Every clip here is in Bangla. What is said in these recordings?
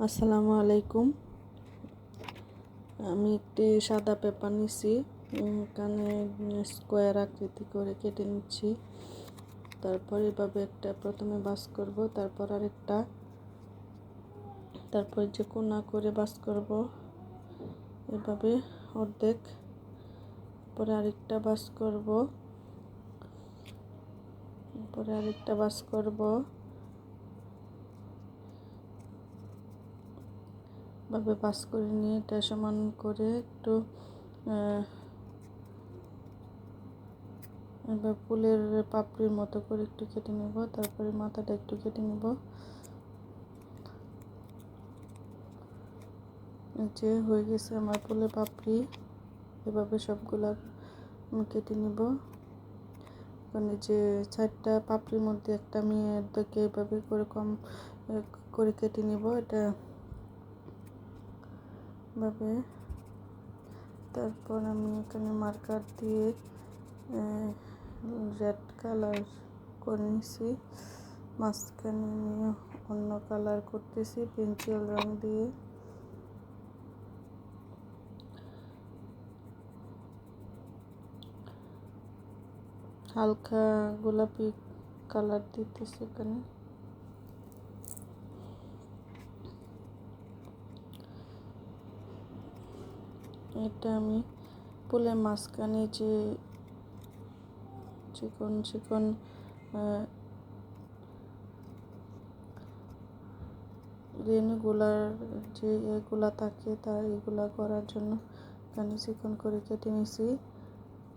আসসালামু আলাইকুম। আমি একটি সাদা পেপার নিছি, এখানে স্কোয়ার আকৃতি করে কেটে নিচ্ছি। তারপর এভাবে একটা প্রথমে বাস করব, তারপর আরেকটা, তারপর যে কোনা করে বাস করব এভাবে অর্ধেক, পরে আরেকটা বাস করব, পরে আরেকটা বাস করব, ভাবে বাস করে নিয়ে এটা সমান করে একটু এবার ফুলের পাপড়ির মতো করে একটু কেটে নেব। তারপরে মাথাটা একটু কেটে নেব। যে হয়ে গেছে আমার ফুলের পাপড়ি, এভাবে সবগুলা আমি কেটে নেব। মানে যে 4টা পাপড়ির মধ্যে একটা আমি অর্ধেকে এভাবে করে কম করে কেটে নেব এটা ভাবে। তারপর আমি এখানে মার্কার দিয়ে রেড কালার করে নিছি, মাঝখানে নিয়ে অন্য কালার করতেছি পেন্সিল রং দিয়ে। হালকা গোলাপি কালার দিতেছি এখানে। এটা আমি ফুলের মাঝখানে যে চিকন চিকন রেণুগুলার যে এগুলা থাকে তার এগুলা করার জন্য এখানে চিকন করে কেটে নিছি।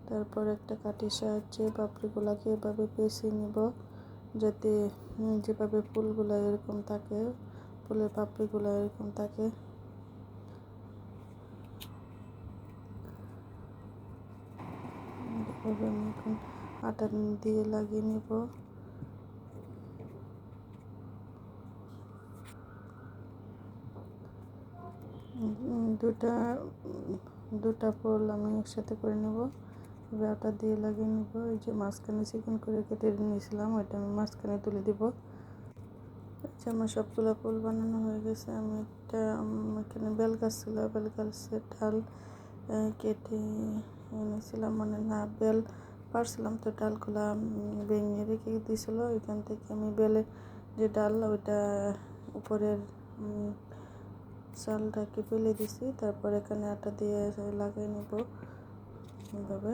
তারপর একটা কাঠির সাহায্যে পাপড়িগুলাকে এভাবে পেঁচিয়ে নিব, যাতে যেভাবে ফুলগুলা এরকম থাকে, ফুলের পাপড়িগুলা এরকম থাকে। এভাবে আমি এখন আটা দিয়ে লাগিয়ে নিব। দুটা ফুল আমি একসাথে করে নেব, এবার আটা দিয়ে লাগিয়ে নেব। এই যে মাঝখানে চিকন করে কেটে নিয়েছিলাম ওইটা আমি মাঝখানে তুলে দিব। আচ্ছা, আমার সবগুলো ফুল বানানো হয়ে গেছে। আমি এখানে বেল গাছ ছিল, বেল গাছের ডাল কেটে এনেছিলাম, মানে না বেল পারছিলাম তো ডালগুলা ভেঙে রেখে দিয়েছিল। এখান থেকে আমি বেলের যে ডাল ওইটা উপরের চালটাকে ফেলে দিছি। তারপর এখানে আটা দিয়ে লাগিয়ে নেব এভাবে।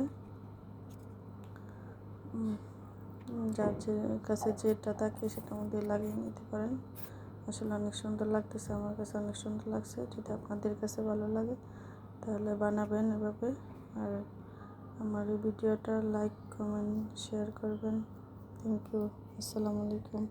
যার যে কাছে যেটা থাকে সেটার মধ্যে লাগিয়ে নিতে পারেন। আসলে অনেক সুন্দর লাগতেছে, আমার কাছে অনেক সুন্দর লাগছে। যদি আপনাদের কাছে ভালো লাগে তাহলে বানাবেন এভাবে। আর আমার এই ভিডিওটা লাইক, কমেন্ট, শেয়ার করবেন। Thank you. আসসালামু আলাইকুম।